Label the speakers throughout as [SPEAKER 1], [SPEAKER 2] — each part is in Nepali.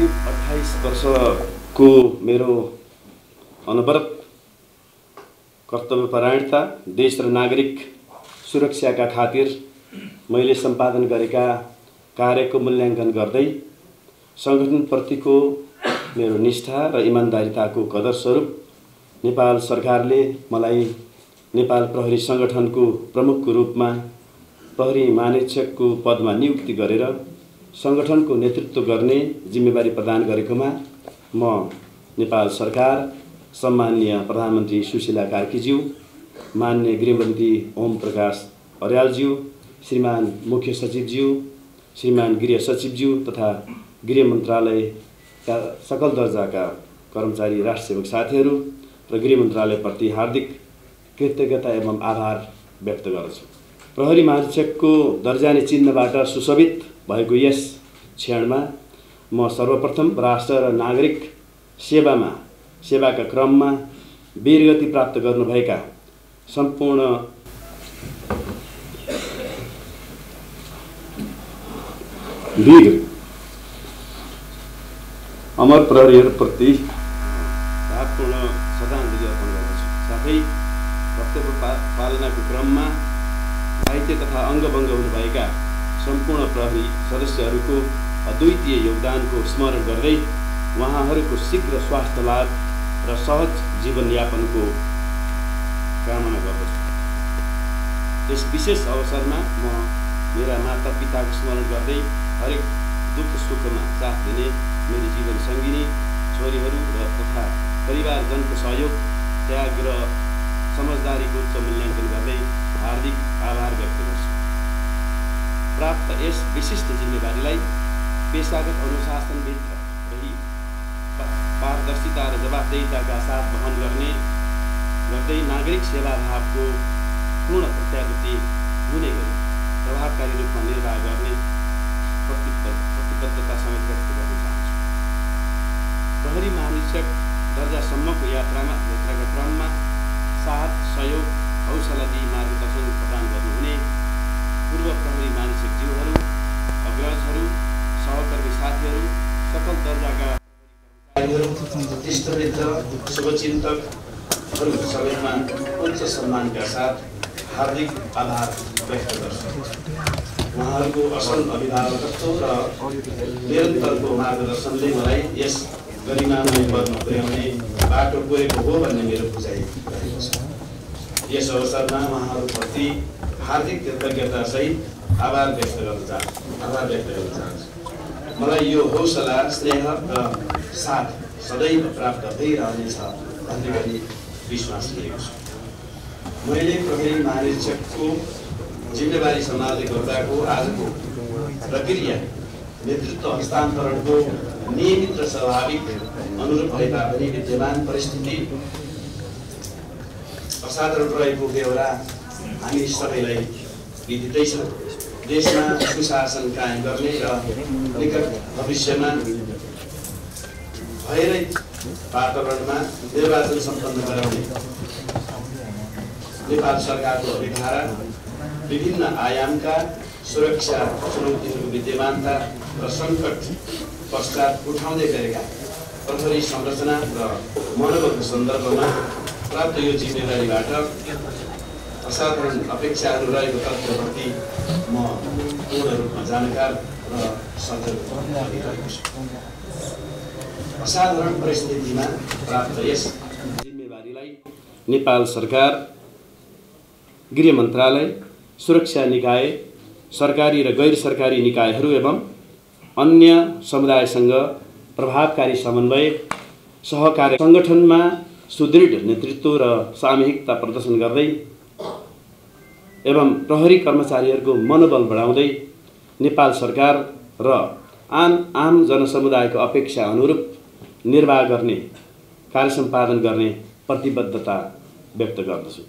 [SPEAKER 1] करिब 28 वर्षको मेरो अनवरत कर्तव्यपरायणता, देश र नागरिक सुरक्षाका खातिर मैले सम्पादन गरेका कार्यको मूल्याङ्कन गर्दै संगठनप्रतिको मेरो निष्ठा र इमानदारिताको कदर स्वरूप नेपाल सरकारले मलाई नेपाल प्रहरी संगठनको प्रमुखको रूपमा प्रहरी महानिरीक्षकको पदमा नियुक्ति गरेर संगठनको नेतृत्व गर्ने जिम्मेवारी प्रदान गरेकोमा म नेपाल सरकार, सम्माननीय प्रधानमन्त्री सुशीला कार्कीज्यू, माननीय गृहमन्त्री ओम प्रकाश अर्यालज्यू, श्रीमान मुख्य सचिवज्यू, श्रीमान गृह सचिवज्यू तथा गृह मन्त्रालयका सकल दर्जाका कर्मचारी राष्ट्रसेवक साथीहरू र गृह मन्त्रालयप्रति हार्दिक कृतज्ञता एवं आभार व्यक्त गर्दछु। प्रहरी महानिरीक्षकको दर्जानी चिन्हबाट सुशोभित भएको यस क्षणमा म सर्वप्रथम राष्ट्र र नागरिक सेवाका क्रममा वीरगति प्राप्त गर्नुभएका सम्पूर्ण वीर अमर प्रहरीहरूप्रति भावपूर्ण श्रद्धाञ्जली अर्पण गर्दछु। साथै कर्तव्य पालनाको क्रममा घाइते तथा अङ्गभङ्ग हुनुभएका सम्पूर्ण प्रहरी सदस्यहरूको अद्वितीय योगदानको स्मरण गर्दै उहाँहरूको शीघ्र स्वास्थ्य लाभ र सहज जीवनयापनको कामना गर्दछु। यस विशेष अवसरमा म मेरा माता पिताको स्मरण गर्दै हरेक दुःख सुखमा साथ दिने मेरी जीवन सङ्गिनी छोरीहरू र तथा परिवारजनको सहयोग, त्याग र समझदारीको उच्च मूल्याङ्कन गर्दै हार्दिक आभार व्यक्त गर्छु। प्राप्त यस विशिष्ट जिम्मेवारीलाई पेशागत अनुशासनभित्र रही पारदर्शिता र जवाफदेहिताका साथ वहन गर्दै नागरिक सेवा भावको पूर्ण प्रत्याभूति हुने गरी प्रभावकारी रूपमा निर्वाह गर्ने प्रतिबद्धता समेत व्यक्त गर्न चाहन्छु। प्रहरी महानिरीक्षक दर्जासम्मको यात्राका क्रममा साथ, सहयोग, हौसला दिई मार्गदर्शन प्रदान गर्नुहुने पूर्व प्रहरी महानिरीक्षकज्यूहरू, अग्रजहरू, सहकर्मी साथीहरू, सकल दर्जाका इष्टमित्र, शुभचिन्तकहरू सबैमा उच्च सम्मानका साथ हार्दिक आभार व्यक्त गर्छु। उहाँहरूको असल अभिभावकत्व र निरन्तरको मार्गदर्शनले मलाई यस गरिमामय पदमा पुर्याउने बाटो पुगेको हो भन्ने मेरो बुझाइ रहेको छ। यस अवसरमा उहाँहरूप्रति हार्दिक कृतज्ञतासहित आभार व्यक्त गर्न चाहन्छु। मलाई यो हौसला, स्नेह र साथ सदैव प्राप्त भइरहनेछ भन्ने गरी विश्वास लिएको छु। मैले प्रहरी महानिरीक्षकको जिम्मेवारी सम्हाल्दै गर्दाको आजको प्रक्रिया नेतृत्व हस्तान्तरणको नियमित र स्वाभाविक अनुरूप भए तापनि विद्यमान परिस्थिति असाधारण रहेको बेहोरा हामी सबैलाई विदितै छ। देशमा सुशासन कायम गर्ने र निकट भविष्यमा भएरै वातावरणमा निर्वाचन सम्पन्न गराउने नेपाल सरकारको अभिधारा विभिन्न आयामका सुरक्षा चुनौतीहरूको विद्यमानता र सङ्कट पश्चात उठाउँदै गरेका प्रहरी संरचना र मनोबलको सन्दर्भमा प्राप्त यो जिम्मेवारीबाट असाधारण अपेक्षाहरू रहेको तथ्यप्रति म पूर्ण रूपमा जानकार र सतर्क भइरहेको छु। असाधारण परिस्थितिमा प्राप्त यस जिम्मेवारीलाई नेपाल सरकार, गृह मन्त्रालय, सुरक्षा निकाय, सरकारी र गैर सरकारी निकायहरू एवं अन्य समुदायसँग प्रभावकारी समन्वय, सहकार्य सङ्गठनमा सुदृढ नेतृत्व र सामूहिकता प्रदर्शन गर्दै एवं प्रहरी कर्मचारीहरूको मनोबल बढाउँदै नेपाल सरकार र आम जनसमुदायको अपेक्षा अनुरूप निर्वाह गर्ने, कार्य सम्पादन गर्ने प्रतिबद्धता व्यक्त गर्दछु।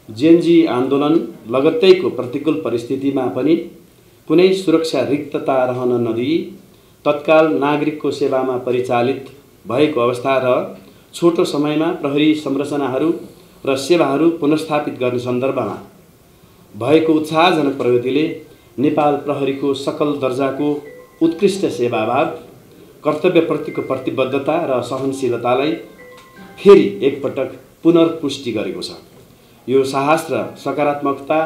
[SPEAKER 1] जेएनजी आन्दोलन लगत्तैको प्रतिकूल परिस्थितिमा पनि कुनै सुरक्षा रिक्तता रहन नदिई तत्काल नागरिकको सेवामा परिचालित भएको अवस्था र छोटो समयमा प्रहरी संरचनाहरू र सेवाहरू पुनर्स्थापित गर्ने सन्दर्भमा भएको उत्साहजनक प्रगतिले नेपाल प्रहरीको सकल दर्जाको उत्कृष्ट सेवाभाव कर्तव्यप्रतिको प्रतिबद्धता र सहनशीलतालाई फेरि एकपटक पुनर्पुष्टि गरेको छ। यो साहस र सकारात्मकता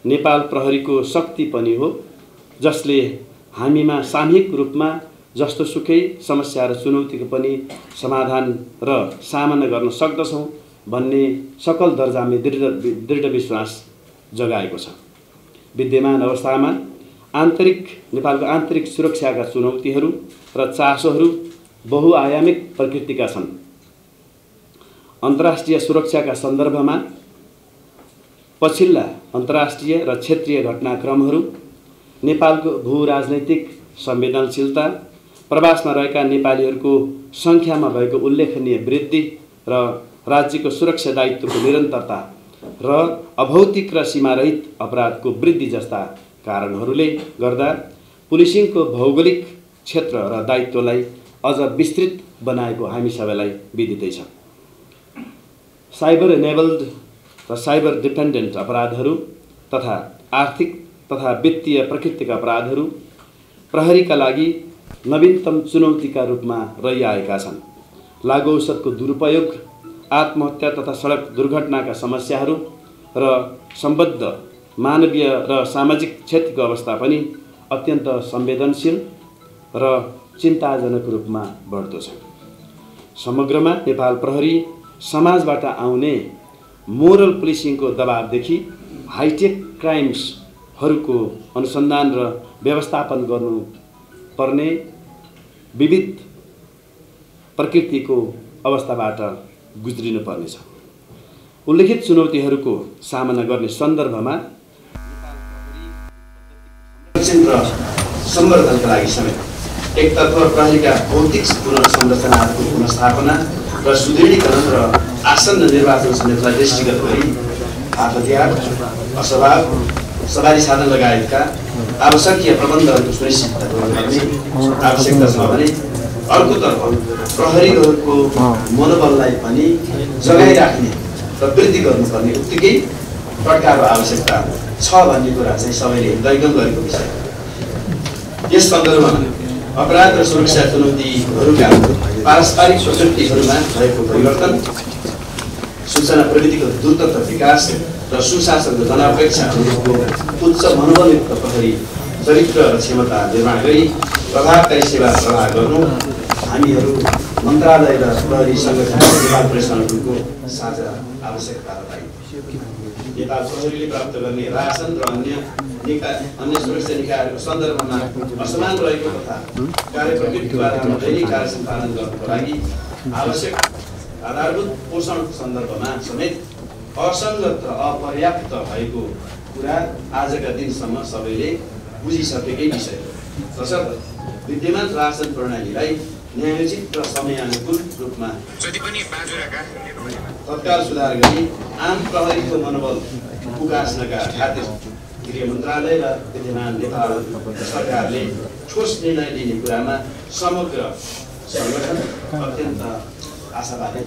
[SPEAKER 1] नेपाल प्रहरीको शक्ति पनि हो, जसले हामीमा सामूहिक रूपमा जस्तोसुकै समस्या र चुनौतीको पनि समाधान र सामना गर्न सक्दछौँ भन्ने सकल दर्जामा दृढ विश्वास जगाएको छ। विद्यमान अवस्थामा नेपालको आन्तरिक सुरक्षाका चुनौतीहरू र चासोहरू बहुआयामिक प्रकृतिका छन्। अन्तर्राष्ट्रिय सुरक्षाका सन्दर्भमा पछिल्ला अन्तर्राष्ट्रिय र क्षेत्रीय घटनाक्रमहरू, नेपालको भू-राजनैतिक संवेदनशीलता, प्रवासमा रहेका नेपालीहरूको सङ्ख्यामा भएको उल्लेखनीय वृद्धि र राज्यको सुरक्षा दायित्वको निरन्तरता र अभौतिक र सीमारहित अपराधको वृद्धि जस्ता कारणहरूले गर्दा पुलिसिङको भौगोलिक क्षेत्र र दायित्वलाई अझ विस्तृत बनाएको हामी सबैलाई विदितै छ। साइबर एनेबल्ड र साइबर डिपेन्डेन्ट अपराधहरू तथा आर्थिक तथा वित्तीय प्रकृतिका अपराधहरू प्रहरीका लागि नवीनतम चुनौतीका रूपमा रहिआएका छन्। लागु औषधको दुरुपयोग, आत्महत्या तथा सडक दुर्घटनाका समस्याहरू र सम्बद्ध मानवीय र सामाजिक क्षतिको अवस्था पनि अत्यन्त संवेदनशील र चिन्ताजनक रूपमा बढ्दो छ। समग्रमा नेपाल प्रहरी समाजबाट आउने मोरल पुलिसिङको दबावदेखि हाइटेक क्राइम्सहरूको अनुसन्धान र व्यवस्थापन गर्नुपर्ने विविध प्रकृतिको अवस्थाबाट गुज्रिनुपर्नेछ। उल्लेखित चुनौतीहरूको सामना गर्ने सन्दर्भमा संरक्षण र सम्वर्धनका लागि समेत एकतर्फ प्रहरीका भौतिक पुनर्संरचनाहरूको पुनर्स्थापना र सुदृढीकरण र आसन्न निर्वाचन समेतलाई दृष्टिगत गरी हात हतियार, असवाब, सवारी साधन लगायतका आवश्यकीय प्रबन्धहरूको सुनिश्चित गर्ने आवश्यकता छ भने अर्कोतर्फ प्रहरीहरूको मनोबललाई पनि जगाइराख्ने र वृद्धि गर्नुपर्ने उत्तिकै प्रकारको आवश्यकता छ भन्ने कुरा चाहिँ सबैले हृदयगम गरेको विषय। यस सन्दर्भमा अपराध र सुरक्षा चुनौतीहरूका पारस्परिक प्रकृतिहरूमा भएको परिवर्तन, सूचना प्रविधिको द्रुत विकास र सुशासनको जनापेक्षाहरूको उच्च मनोबलयुक्त प्रहरी चरित्र र क्षमता निर्माण गरी प्रभावकारी सेवा प्रवाह गर्नु हामीहरू मन्त्रालय र प्रहरी सङ्गठन नेपाल प्रशासनको साझा आवश्यकता बताइयो। नेपाल प्रहरीले प्राप्त गर्ने रासन र अन्य सुरक्षा निकायहरूको सन्दर्भमा असमान रहेको तथा कार्य प्रकृतिको आधारमा दैनिक कार्य सम्पादन गर्नको लागि आवश्यक आधारभूत पोषणको सन्दर्भमा समेत असङ्गत र अपर्याप्त भएको कुरा आजका दिनसम्म सबैले बुझिसकेकै विषय हो। तसर्थ विद्यमान रासन प्रणालीलाई न्यायोचित र समयानुकूल रूपमा तत्काल सुधार गरी आम प्रहरीको मनोबल उकास्नका खातिर गृह मन्त्रालय र विद्यमान नेपाल सरकारले ठोस निर्णय लिने कुरामा समग्र सङ्गठन अत्यन्त आशावादी,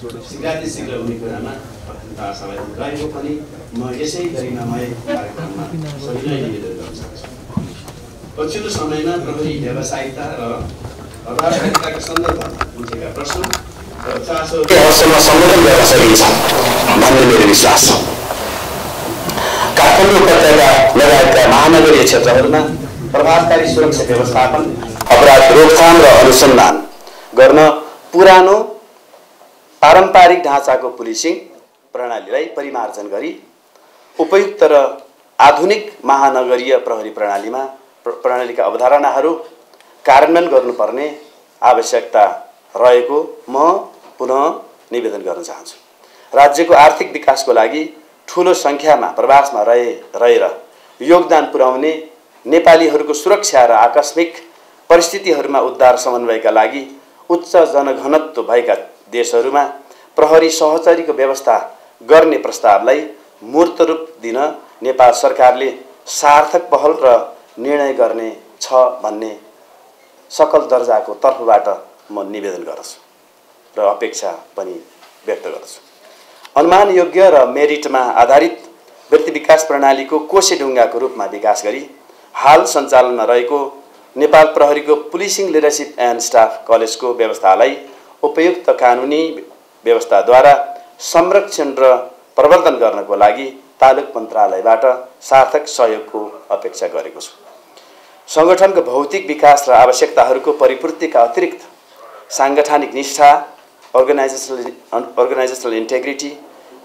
[SPEAKER 1] शीघ्र हुने कुरामा अत्यन्त आशावादी रहेको पनि म यसै गरिमामय कार्यक्रममा सबैलाई निवेदन गर्न सक्छु। पछिल्लो समयमा प्रहरी व्यावसायिकता र प्रभावकारिताका सन्दर्भमा उठेका प्रश्न र चासोहरूसँग सम्बोधन गर्न सकिन्छ भन्ने मेरो विश्वास छ। काठमाडौँ उपत्यका लगायतका महानगरीय क्षेत्रहरूमा प्रभावकारी सुरक्षा व्यवस्थापन, अपराध रोकथाम र अनुसन्धान गर्न पुरानो पारम्परिक ढाँचाको पुलिसिङ प्रणालीलाई परिमार्जन गरी उपयुक्त र आधुनिक महानगरीय प्रहरी प्रणालीका अवधारणाहरू कार्यान्वयन गर्नुपर्ने आवश्यकता रहेको म पुनः निवेदन गर्न चाहन्छु। राज्यको आर्थिक विकासको लागि ठूलो सङ्ख्यामा प्रवासमा रहेर योगदान पुर्याउने नेपालीहरूको सुरक्षा र आकस्मिक परिस्थितिहरूमा उद्धार समन्वयका लागि उच्च जनघनत्व भएका देशहरूमा प्रहरी सहचरीको व्यवस्था गर्ने प्रस्तावलाई मूर्त रूप दिन नेपाल सरकारले सार्थक पहल र निर्णय गर्ने छ भन्ने सकल दर्जाको तर्फबाट म निवेदन गर्छु र अपेक्षा पनि व्यक्त गर्छु। अनुमानयोग्य र मेरिटमा आधारित वृत्ति विकास प्रणालीको कोसे ढुङ्गाको रूपमा विकास गरी हाल सञ्चालनमा रहेको नेपाल प्रहरीको पुलिसिङ लिडरसिप एन्ड स्टाफ कलेजको व्यवस्थालाई उपयुक्त कानुनी व्यवस्थाद्वारा संरक्षण र प्रवर्धन गर्नको लागि तालुक मन्त्रालयबाट सार्थक सहयोगको अपेक्षा गरेको छु। संगठनको भौतिक विकास र आवश्यकताहरूको परिपूर्तिका अतिरिक्त सांगठनिक निष्ठा, अर्गनाइजेसनल इन्टेग्रिटी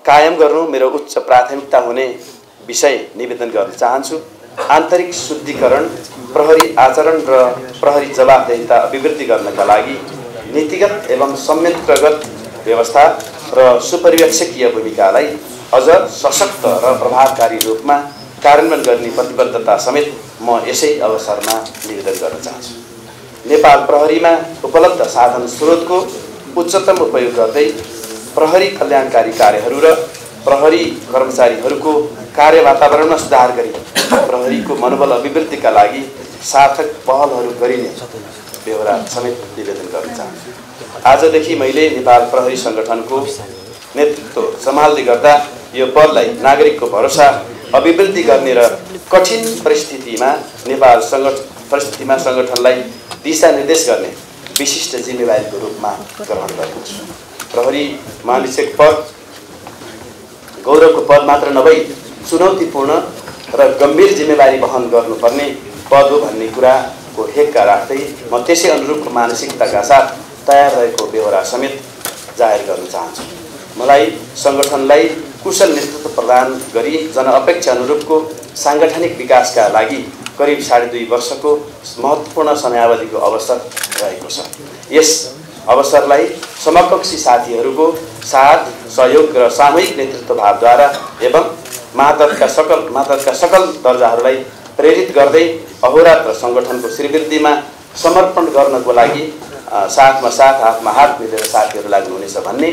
[SPEAKER 1] कायम गर्नु मेरो उच्च प्राथमिकता हुने विषय निवेदन गर्न चाहन्छु। आन्तरिक शुद्धिकरण, प्रहरी आचरण र प्रहरी जवाफदेहिता अभिवृद्धि गर्नका लागि नीतिगत एवं संयन्त्रगत व्यवस्था र सुपरिवेक्षकीय भूमिकालाई अझ सशक्त र प्रभावकारी रूपमा कार्यान्वयन गर्ने प्रतिबद्धता समेत म यसै अवसरमा निवेदन गर्न चाहन्छु। नेपाल प्रहरीमा उपलब्ध साधन स्रोतको उच्चतम उपयोग गर्दै प्रहरी कल्याणकारी कार्यहरू र प्रहरी कर्मचारीहरूको कार्य वातावरणमा सुधार गरी प्रहरीको मनोबल अभिवृद्धिका लागि सार्थक पहलहरू गरिने बेहोरा समेत निवेदन गर्न चाहन्छु। आजदेखि मैले नेपाल प्रहरी संगठनको नेतृत्व सम्हाल्दै गर्दा यो पदलाई नागरिकको भरोसा अभिवृद्धि गर्ने र कठिन परिस्थितिमा संगठनलाई दिशानिर्देश गर्ने विशिष्ट जिम्मेवारीको रूपमा ग्रहण गरेको छु। प्रहरी महानिरीक्षक पद गौरवको पद मात्र नभई चुनौतीपूर्ण र गम्भीर जिम्मेवारी वहन गर्नुपर्ने पद हो भन्ने कुराको हेक्का राख्दै म त्यसै अनुरूपको मानसिकताका साथ तयार रहेको बेहोरा समेत जाहेर गर्न चाहन्छु। मलाई संगठनलाई कुशल नेतृत्व प्रदान गरी जनअपेक्षा अनुरूपको सांगठनिक विकासका लागि करिब 2.5 वर्षको महत्त्वपूर्ण समयावधिको अवसर रहेको छ। यस अवसरलाई समकक्षी साथीहरूको साथ, सहयोग र सामूहिक नेतृत्व भावद्वारा एवं मातहतका सकल दर्जाहरूलाई प्रेरित गर्दै अहोरात्र संगठनको श्रीवृद्धिमा समर्पण गर्नको लागि साथमा साथ हातमा हात मिलेर साथीहरू लाग्नुहुनेछ भन्ने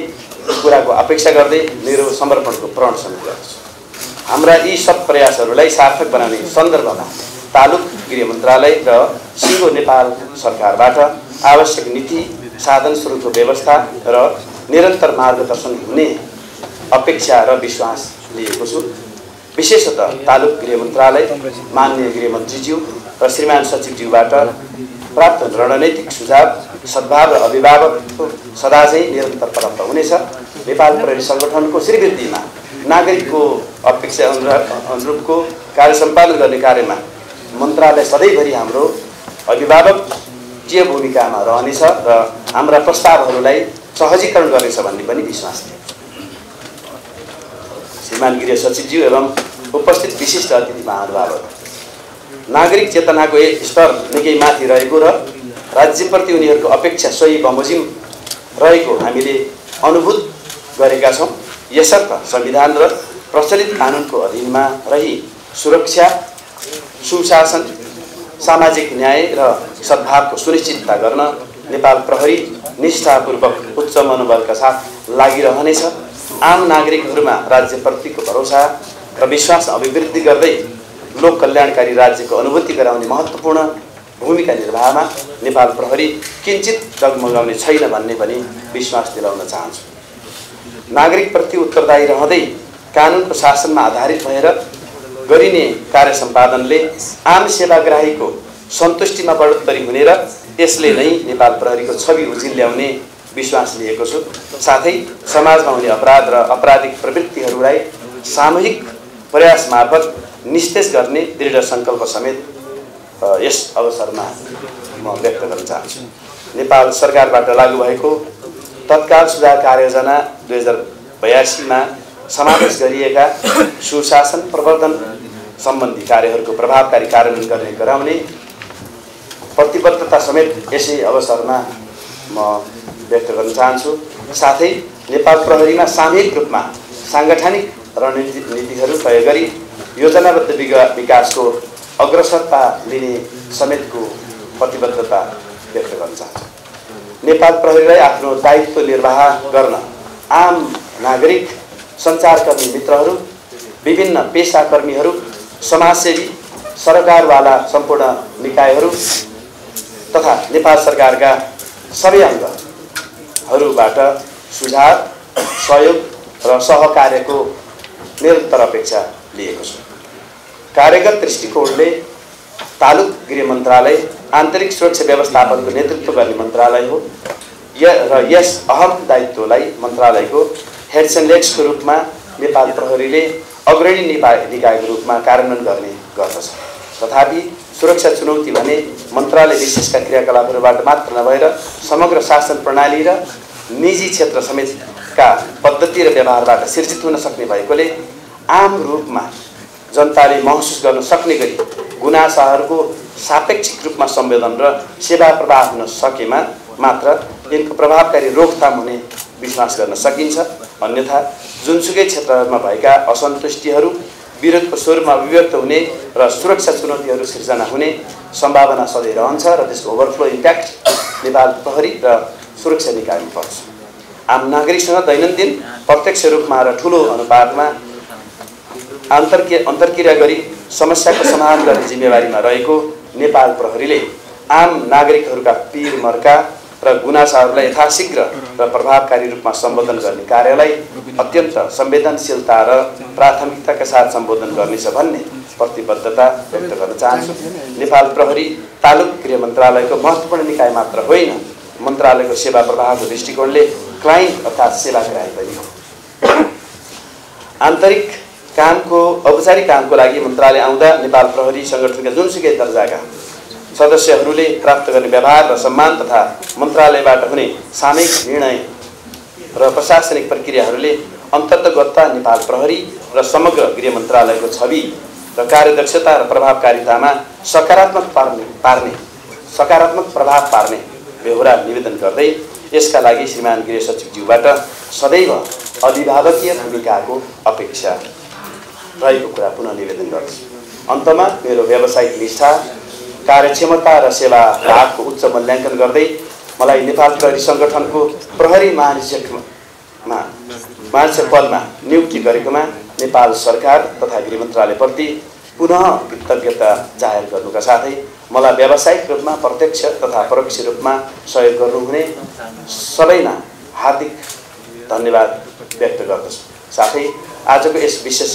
[SPEAKER 1] कुराको अपेक्षा गर्दै मेरो समर्पणको प्रण समेत गर्छु। हाम्रा यी सब प्रयासहरूलाई सार्थक बनाउने सन्दर्भमा तालुक गृह मन्त्रालय र सिङ्गो नेपाल सरकारबाट आवश्यक नीति, साधन स्रोतको व्यवस्था र निरन्तर मार्गदर्शन हुने अपेक्षा र विश्वास लिएको छु। विशेषतः तालुक गृह मन्त्रालय, माननीय गृहमन्त्रीज्यू र श्रीमान सचिवज्यूबाट प्राप्त रणनैतिक सुझाव, सद्भाव र अभिभावक सदा चाहिँ निरन्तर प्राप्त हुनेछ। नेपाल प्रहरी संगठनको श्रीवृद्धिमा नागरिकको अपेक्षा अनुरूपको कार्य सम्पादन गर्ने कार्यमा मन्त्रालय सधैँभरि हाम्रो अभिभावकीय भूमिकामा रहनेछ र हाम्रा प्रस्तावहरूलाई सहजीकरण गर्नेछ भन्ने पनि विश्वास छ। श्रीमान गृह सचिवज्यू एवं उपस्थित विशिष्ट अतिथि महानुभावहरू, नागरिक चेतनाको स्तर निकै माथि रहेको र राज्यप्रति उनीहरूको अपेक्षा सोही बमोजिम रहेको हामीले अनुभूत गरेका छौँ। यसर्थ संविधान र प्रचलित कानुनको अधीनमा रही सुरक्षा, सुशासन, सामाजिक न्याय र सद्भावको सुनिश्चितता गर्न नेपाल प्रहरी निष्ठापूर्वक उच्च मनोबलका साथ लागिरहनेछ। आम नागरिकहरूमा राज्यप्रतिको भरोसा र विश्वास अभिवृद्धि गर्दै लोक कल्याणकारी राज्यको अनुभूति गराउने महत्त्वपूर्ण भूमिका निर्वाहमा नेपाल प्रहरी किञ्चित डगमगाउने छैन भन्ने पनि विश्वास दिलाउन चाहन्छु। नागरिकप्रति उत्तरदायी रहँदै कानुनको शासनमा आधारित भएर गरिने कार्य सम्पादनले आम सेवाग्राहीको सन्तुष्टिमा बढोत्तरी हुने र यसले नै नेपाल प्रहरीको छवि उजिल्याउने विश्वास लिएको छु। साथै समाजमा हुने अपराध र आपराधिक प्रवृत्तिहरूलाई सामूहिक प्रयास मार्फत निस्तेज गर्ने दृढ सङ्कल्प समेत यस अवसरमा म व्यक्त गर्न चाहन्छु। नेपाल सरकारबाट लागू भएको तत्काल सुधार कार्ययोजना 2082मा समावेश गरिएका सुशासन प्रवर्धन सम्बन्धी कार्यहरूको प्रभावकारी कार्यान्वयन गर्ने गराउने प्रतिबद्धता समेत यसै अवसरमा म व्यक्त गर्न चाहन्छु। साथै नेपाल प्रहरीमा सामूहिक रूपमा साङ्गठनिक रणनीतिहरू तय गरी योजनाबद्ध विकासको अग्रसरता लिने समेतको प्रतिबद्धता व्यक्त गर्न चाहन्छु। नेपाल प्रहरीलाई आफ्नो दायित्व निर्वाह गर्न आम नागरिक, सञ्चारकर्मी मित्रहरू, विभिन्न पेसाकर्मीहरू, समाजसेवी, सरकारवाला सम्पूर्ण निकायहरू तथा नेपाल सरकारका सबै अङ्गहरूबाट सुझाव, सहयोग र सहकार्यको निरन्तर अपेक्षा लिएको छु। कार्यगत दृष्टिकोणले
[SPEAKER 2] तालुक गृह मन्त्रालय आन्तरिक सुरक्षा व्यवस्थापनको नेतृत्व गर्ने मन्त्रालय हो र यस अहम दायित्वलाई मन्त्रालयको हेड्स एन्ड लेग्सको रूपमा नेपाल प्रहरीले अग्रणी निकायको रूपमा कार्यान्वयन गर्ने गर्दछ। तथापि सुरक्षा चुनौती भने मन्त्रालय विशेषका क्रियाकलापहरूबाट मात्र नभएर समग्र शासन प्रणाली र निजी क्षेत्र समेतका पद्धति र व्यवहारबाट सिर्जित हुन सक्ने भएकोले आम रूपमा जनताले महसुस गर्न सक्ने गरी गुनासाहरूको सापेक्षिक रूपमा सम्वेदन र सेवा प्रवाह हुन सकेमा मात्र यिनको प्रभावकारी रोकथाम हुने विश्वास गर्न सकिन्छ। अन्यथा जुनसुकै क्षेत्रहरूमा भएका असन्तुष्टिहरू विरोधको स्वरूपमा अभिव्यक्त हुने र सुरक्षा चुनौतीहरू सिर्जना हुने सम्भावना सधैँ रहन्छ र त्यसको ओभरफ्लो इम्प्याक्ट नेपाल प्रहरी र सुरक्षा निकायमा पर्छ। आम नागरिकसँग दैनन्दिन प्रत्यक्ष रूपमा र ठुलो अनुपातमा अन्तर्क्रिया गरी समस्याको समाधान गर्ने जिम्मेवारीमा रहेको नेपाल प्रहरीले आम नागरिकहरूका पीर मर्का र गुनासाहरूलाई यथाशीघ्र र प्रभावकारी रूपमा सम्बोधन गर्ने कार्यलाई अत्यन्त संवेदनशीलता र प्राथमिकताका साथ सम्बोधन गर्नेछ भन्ने प्रतिबद्धता व्यक्त गर्न चाहन्छु। नेपाल प्रहरी तालुक गृह मन्त्रालयको महत्त्वपूर्ण निकाय मात्र होइन, मन्त्रालयको सेवा प्रवाहको दृष्टिकोणले क्लाइन्ट अर्थात् सेवा ग्राहक पनि हो। आन्तरिक कामको औपचारिक कामको लागि मन्त्रालय आउँदा नेपाल प्रहरी संगठनका जुनसुकै दर्जाका सदस्यहरूले प्राप्त गर्ने व्यवहार र सम्मान तथा मन्त्रालयबाट हुने सामयिक निर्णय र प्रशासनिक प्रक्रियाहरूले अन्तर्गतता नेपाल प्रहरी र समग्र गृह मन्त्रालयको छवि र कार्यदक्षता र प्रभावकारितामा सकारात्मक प्रभाव पार्ने बेहोरा निवेदन गर्दै यसका लागि श्रीमान गृह सचिवज्यूबाट सदैव अभिभावकीय भूमिकाको अपेक्षा रहेको कुरा पुनः निवेदन गर्छु। अन्तमा मेरो व्यावसायिक निष्ठा, कार्यक्षमता र सेवा भागको उच्च मूल्याङ्कन गर्दै मलाई नेपाल प्रहरी संगठनको प्रहरी महानिरीक्षक पदमा नियुक्ति गरेकोमा नेपाल सरकार तथा गृह मन्त्रालयप्रति पुनः कृतज्ञता जाहेर गर्नुका साथै मलाई व्यावसायिक रूपमा प्रत्यक्ष तथा परोक्ष रूपमा सहयोग गर्नुहुने सबैमा हार्दिक धन्यवाद व्यक्त गर्दछु। साथै आजको यस विशेष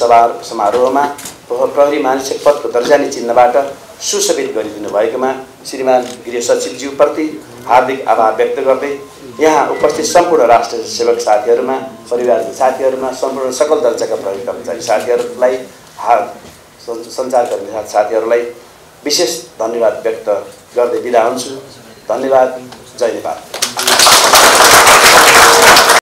[SPEAKER 2] समारोहमा प्रहरी महानिरीक्षक पदको दर्जानी चिन्हबाट सुशोभित गरिदिनु भएकोमा श्रीमान गृह सचिवज्यूप्रति हार्दिक आभार व्यक्त गर्दै यहाँ उपस्थित सम्पूर्ण राष्ट्र सेवक साथीहरूमा, परिवारका साथीहरूमा, सम्पूर्ण सकल दर्जाका प्रहरी कर्मचारी साथीहरूलाई, सञ्चारकर्मी साथीहरूलाई विशेष धन्यवाद व्यक्त गर्दै बिदा हुन्छु। धन्यवाद। जय नेपाल।